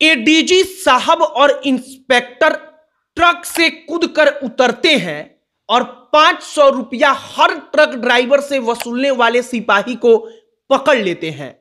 ADG साहब और inspector truck से कूदकर उतरते हैं और 500 रुपया हर ट्रक ड्राइवर से वसूलने वाले सिपाही को पकड़ लेते हैं।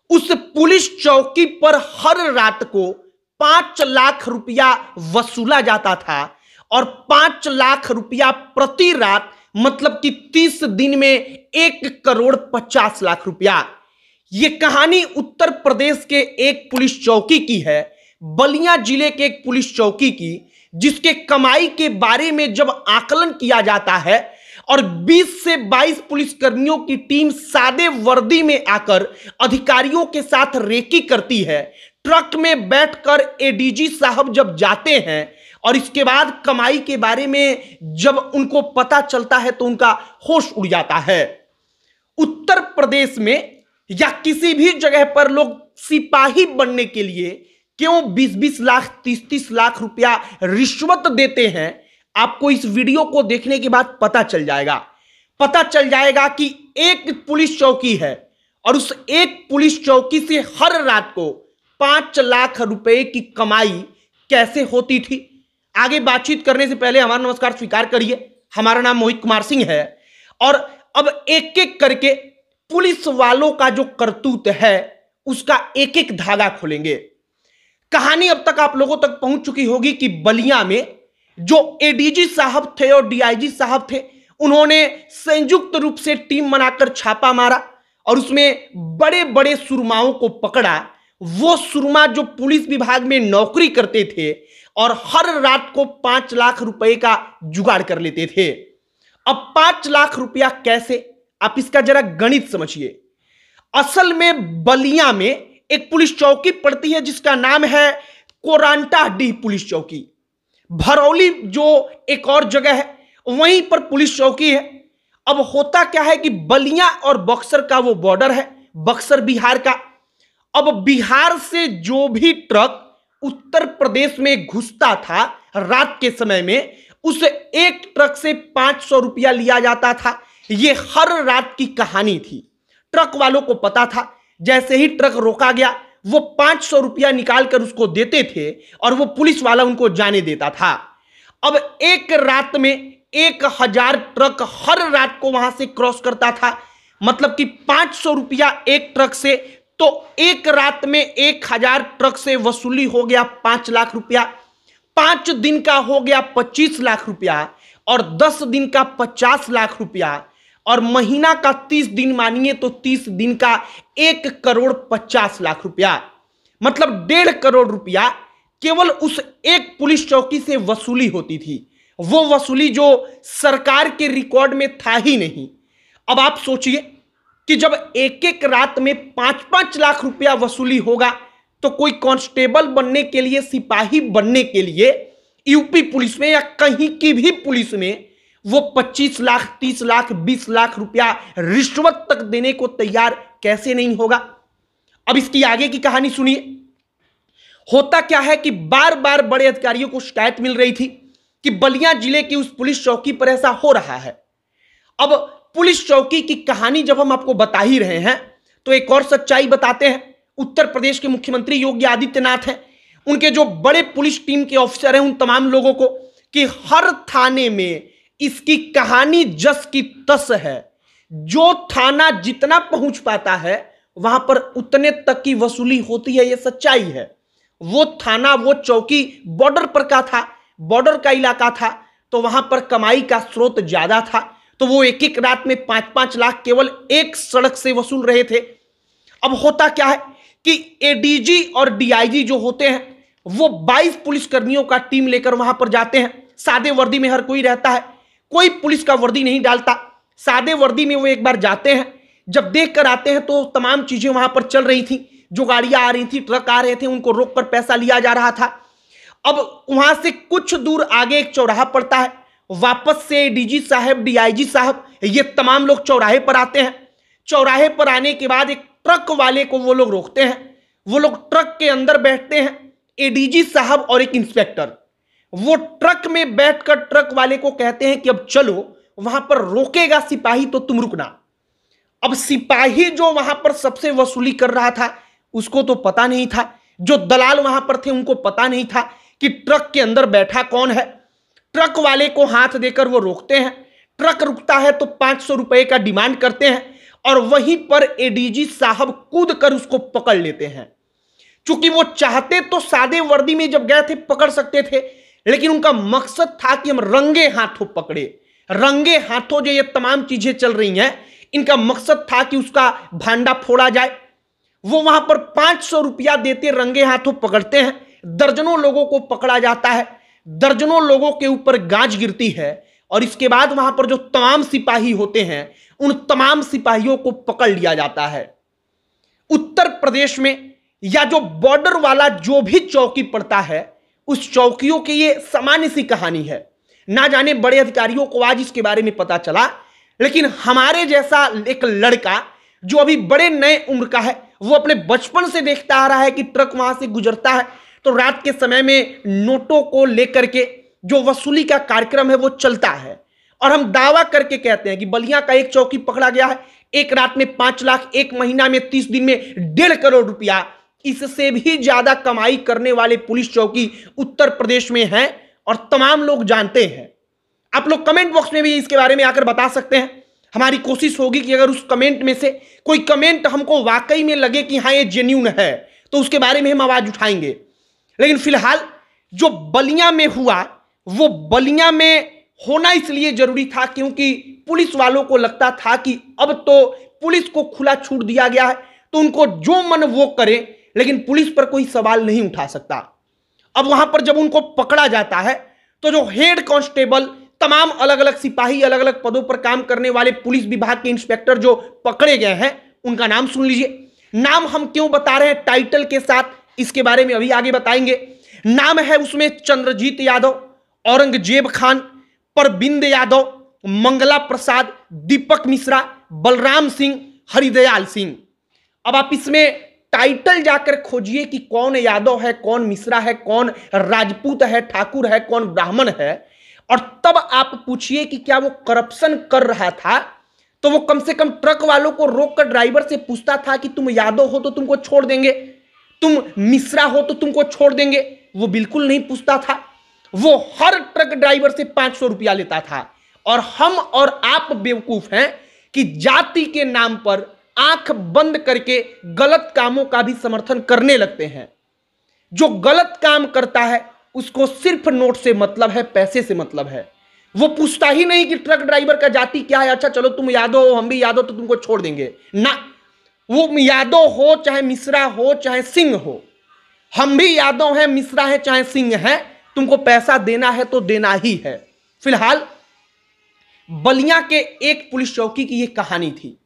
उस पुलिस चौकी पर हर रात को 5 लाख रुपया वसूला जाता था और 5 लाख रुपया प्रति रात, मतलब कि 30 दिन में 1,50,00,000 रुपया। यह कहानी उत्तर प्रदेश के एक पुलिस चौकी की है, बलिया जिले के एक पुलिस चौकी की, जिसके कमाई के बारे में जब आकलन किया जाता है और 20 से 22 पुलिसकर्मियों की टीम सादे वर्दी में आकर अधिकारियों के साथ रेकी करती है। ट्रक में बैठकर एडीजी साहब जब जाते हैं और इसके बाद कमाई के बारे में जब उनको पता चलता है तो उनका होश उड़ जाता है। उत्तर प्रदेश में या किसी भी जगह पर लोग सिपाही बनने के लिए क्यों 20-20 लाख 30-30 लाख रुपया रिश्वत देते हैं, आपको इस वीडियो को देखने के बाद पता चल जाएगा। पता चल जाएगा कि एक पुलिस चौकी है और उस एक पुलिस चौकी से हर रात को 5 लाख रुपए की कमाई कैसे होती थी। आगे बातचीत करने से पहले हमारा नमस्कार स्वीकार करिए। हमारा नाम मोहित कुमार सिंह है और अब एक एक करके पुलिस वालों का जो करतूत है उसका एक एक धागा खोलेंगे। कहानी अब तक आप लोगों तक पहुंच चुकी होगी कि बलिया में जो एडीजी साहब थे और डीआईजी साहब थे, उन्होंने संयुक्त रूप से टीम बनाकर छापा मारा और उसमें बड़े बड़े सुरमाओं को पकड़ा। वो सुरमा जो पुलिस विभाग में नौकरी करते थे और हर रात को 5 लाख रुपए का जुगाड़ कर लेते थे। अब 5 लाख रुपया कैसे, आप इसका जरा गणित समझिए। असल में बलिया में एक पुलिस चौकी पड़ती है जिसका नाम है कोरांटाडीह पुलिस चौकी। भरौली जो एक और जगह है वहीं पर पुलिस चौकी है। अब होता क्या है कि बलिया और बक्सर का वो बॉर्डर है, बक्सर बिहार का। अब बिहार से जो भी ट्रक उत्तर प्रदेश में घुसता था रात के समय में, उस एक ट्रक से 500 रुपया लिया जाता था। यह हर रात की कहानी थी। ट्रक वालों को पता था, जैसे ही ट्रक रोका गया वो 500 रुपया निकालकर उसको देते थे और वो पुलिस वाला उनको जाने देता था। अब एक रात में 1000 ट्रक हर रात को वहां से क्रॉस करता था, मतलब कि 500 रुपया एक ट्रक से, तो एक रात में 1000 ट्रक से वसूली हो गया 5 लाख रुपया। 5 दिन का हो गया 25 लाख रुपया और 10 दिन का 50 लाख रुपया और महीना का 30 दिन मानिए तो 30 दिन का 1,50,00,000 रुपया, मतलब 1.5 करोड़ रुपया केवल उस एक पुलिस चौकी से वसूली होती थी। वो वसूली जो सरकार के रिकॉर्ड में था ही नहीं। अब आप सोचिए कि जब एक एक रात में 5-5 लाख रुपया वसूली होगा तो कोई कांस्टेबल बनने के लिए, सिपाही बनने के लिए यूपी पुलिस में या कहीं की भी पुलिस में वो 25 लाख 30 लाख 20 लाख रुपया रिश्वत तक देने को तैयार कैसे नहीं होगा। अब इसकी आगे की कहानी सुनिए। होता क्या है कि बार बार बड़े अधिकारियों को शिकायत मिल रही थी कि बलिया जिले की उस पुलिस चौकी पर ऐसा हो रहा है। अब पुलिस चौकी की कहानी जब हम आपको बता ही रहे हैं तो एक और सच्चाई बताते हैं। उत्तर प्रदेश के मुख्यमंत्री योगी आदित्यनाथ हैं, उनके जो बड़े पुलिस टीम के ऑफिसर हैं, उन तमाम लोगों को कि हर थाने में इसकी कहानी जस की तस है। जो थाना जितना पहुंच पाता है वहां पर उतने तक की वसूली होती है, यह सच्चाई है। वो थाना, वो चौकी बॉर्डर पर का था, बॉर्डर का इलाका था, तो वहां पर कमाई का स्रोत ज्यादा था, तो वो एक एक रात में 5-5 लाख केवल एक सड़क से वसूल रहे थे। अब होता क्या है कि एडीजी और डीआईजी जो होते हैं वो 22 पुलिसकर्मियों का टीम लेकर वहां पर जाते हैं। सादे वर्दी में हर कोई रहता है, कोई पुलिस का वर्दी नहीं डालता। सादे वर्दी में वो एक बार जाते हैं, जब देख कर आते हैं तो तमाम चीजें वहां पर चल रही थी। जो गाड़ियां आ रही थी, ट्रक आ रहे थे, उनको रोककर पैसा लिया जा रहा था। अब वहां से कुछ दूर आगे एक चौराहा पड़ता है। वापस से डीजी साहब, डीआईजी साहब, ये तमाम लोग चौराहे पर आते हैं। चौराहे पर आने के बाद एक ट्रक वाले को वो लोग रोकते हैं। वो लोग ट्रक के अंदर बैठते हैं, एडीजी साहब और एक इंस्पेक्टर। वो ट्रक में बैठकर ट्रक वाले को कहते हैं कि अब चलो, वहां पर रोकेगा सिपाही तो तुम रुकना। अब सिपाही जो वहां पर सबसे वसूली कर रहा था उसको तो पता नहीं था जो दलाल वहां पर थे उनको पता नहीं था कि ट्रक के अंदर बैठा कौन है। ट्रक वाले को हाथ देकर वो रोकते हैं, ट्रक रुकता है तो 500 रुपए का डिमांड करते हैं और वहीं पर एडीजी साहब कूद कर उसको पकड़ लेते हैं। चूंकि वो चाहते तो सादे वर्दी में जब गए थे पकड़ सकते थे, लेकिन उनका मकसद था कि हम रंगे हाथों पकड़े। रंगे हाथों जो ये तमाम चीजें चल रही हैं, इनका मकसद था कि उसका भांडा फोड़ा जाए। वो वहां पर 500 रुपया देते रंगे हाथों पकड़ते हैं, दर्जनों लोगों को पकड़ा जाता है, दर्जनों लोगों के ऊपर गाज गिरती है और इसके बाद वहां पर जो तमाम सिपाही होते हैं उन तमाम सिपाहियों को पकड़ लिया जाता है। उत्तर प्रदेश में या जो बॉर्डर वाला जो भी चौकी पड़ता है उस चौकियों की ये सामान्य सी कहानी है। ना जाने बड़े अधिकारियों को आज इसके बारे में पता चला, लेकिन हमारे जैसा एक लड़का जो अभी बड़े नए उम्र का है, वो अपने बचपन से देखता आ रहा है कि ट्रक वहां से गुजरता है तो रात के समय में नोटों को लेकर के जो वसूली का कार्यक्रम है वो चलता है। और हम दावा करके कहते हैं कि बलिया का एक चौकी पकड़ा गया है, एक रात में 5 लाख, एक महीना में 30 दिन में 1.5 करोड़ रुपया, इससे भी ज्यादा कमाई करने वाले पुलिस चौकी उत्तर प्रदेश में हैं और तमाम लोग जानते हैं। आप लोग कमेंट बॉक्स में भी इसके बारे में आकर बता सकते हैं। हमारी कोशिश होगी कि अगर उस कमेंट में से कोई कमेंट हमको वाकई में लगे कि हाँ ये जेन्युइन है तो उसके बारे में हम आवाज उठाएंगे। लेकिन फिलहाल जो बलिया में हुआ वो बलिया में होना इसलिए जरूरी था क्योंकि पुलिस वालों को लगता था कि अब तो पुलिस को खुला छूट दिया गया है तो उनको जो मन वो करें, लेकिन पुलिस पर कोई सवाल नहीं उठा सकता। अब वहां पर जब उनको पकड़ा जाता है तो जो हेड कांस्टेबल, तमाम अलग अलग सिपाही, अलग अलग पदों पर काम करने वाले पुलिस विभाग के इंस्पेक्टर जो पकड़े गए हैं उनका नाम सुन लीजिए। नाम हम क्यों बता रहे हैं टाइटल के साथ, इसके बारे में अभी आगे बताएंगे। नाम है उसमें चंद्रजीत यादव, औरंगजेब खान, परबिंद यादव, मंगला प्रसाद, दीपक मिश्रा, बलराम सिंह, हरिदयाल सिंह। अब आप इसमें टाइटल जाकर खोजिए कि कौन यादव है, कौन मिश्रा है, कौन राजपूत है, ठाकुर है, कौन ब्राह्मण है, और तब आप पूछिए कि क्या वो करप्शन कर रहा था तो वो कम से कम ट्रक वालों को रोककर ड्राइवर से पूछता था कि तुम यादव हो तो तुमको छोड़ देंगे, तुम मिश्रा हो तो तुमको छोड़ देंगे। वो बिल्कुल नहीं पूछता था। वो हर ट्रक ड्राइवर से 500 रुपया लेता था। और हम और आप बेवकूफ हैं कि जाति के नाम पर आंख बंद करके गलत कामों का भी समर्थन करने लगते हैं। जो गलत काम करता है उसको सिर्फ नोट से मतलब है, पैसे से मतलब है। वो पूछता ही नहीं कि ट्रक ड्राइवर का जाति क्या है, अच्छा चलो तुम यादव हो, हम भी यादव, तो तुमको छोड़ देंगे ना। वो यादव हो चाहे मिश्रा हो चाहे सिंह हो, हम भी यादव हैं, मिश्रा है चाहे सिंह है, तुमको पैसा देना है तो देना ही है। फिलहाल बलिया के एक पुलिस चौकी की यह कहानी थी,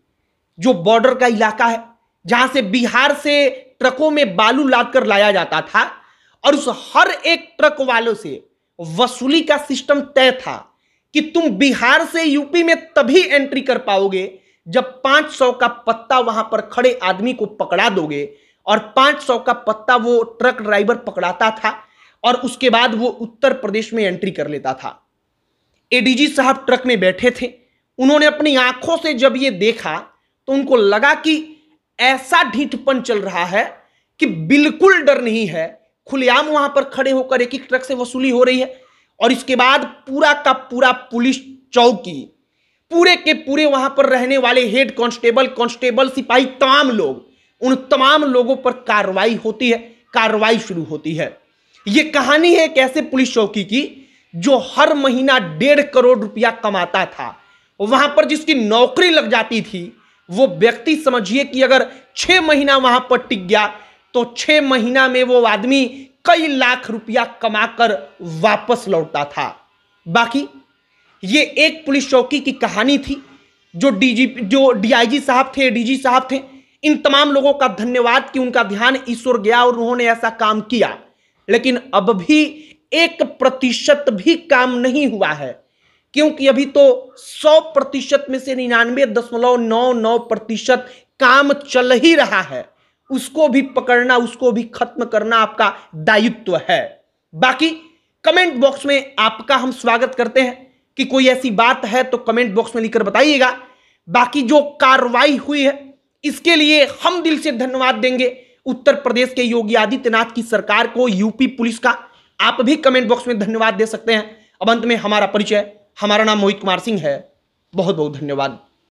जो बॉर्डर का इलाका है, जहां से बिहार से ट्रकों में बालू लादकर लाया जाता था और उस हर एक ट्रक वालों से वसूली का सिस्टम तय था कि तुम बिहार से यूपी में तभी एंट्री कर पाओगे जब 500 का पत्ता वहां पर खड़े आदमी को पकड़ा दोगे। और 500 का पत्ता वो ट्रक ड्राइवर पकड़ाता था और उसके बाद वो उत्तर प्रदेश में एंट्री कर लेता था। एडीजी साहब ट्रक में बैठे थे, उन्होंने अपनी आंखों से जब ये देखा तो उनको लगा कि ऐसा ढीठपन चल रहा है कि बिल्कुल डर नहीं है, खुलेआम वहां पर खड़े होकर एक एक ट्रक से वसूली हो रही है। और इसके बाद पूरा का पूरा पुलिस चौकी, पूरे के पूरे वहां पर रहने वाले हेड कांस्टेबल, सिपाही, तमाम लोग, उन तमाम लोगों पर कार्रवाई होती है, कार्रवाई शुरू होती है। यह कहानी है एक ऐसे पुलिस चौकी की जो हर महीना 1.5 करोड़ रुपया कमाता था। वहां पर जिसकी नौकरी लग जाती थी वो व्यक्ति, समझिए कि अगर 6 महीना वहां पर टिक गया तो 6 महीना में वो आदमी कई लाख रुपया कमाकर वापस लौटता था। बाकी ये एक पुलिस चौकी की कहानी थी। जो डीआईजी साहब थे, डीजी साहब थे, इन तमाम लोगों का धन्यवाद कि उनका ध्यान ईश्वर गया और उन्होंने ऐसा काम किया। लेकिन अब भी 1% भी काम नहीं हुआ है, क्योंकि अभी तो 100% में से 99.99% काम चल ही रहा है। उसको भी पकड़ना, उसको भी खत्म करना आपका दायित्व है। बाकी कमेंट बॉक्स में आपका हम स्वागत करते हैं कि कोई ऐसी बात है तो कमेंट बॉक्स में लिखकर बताइएगा। बाकी जो कार्रवाई हुई है इसके लिए हम दिल से धन्यवाद देंगे उत्तर प्रदेश के योगी आदित्यनाथ की सरकार को, यूपी पुलिस का, आप भी कमेंट बॉक्स में धन्यवाद दे सकते हैं। अब अंत में हमारा परिचय, हमारा नाम मोहित कुमार सिंह है। बहुत बहुत धन्यवाद।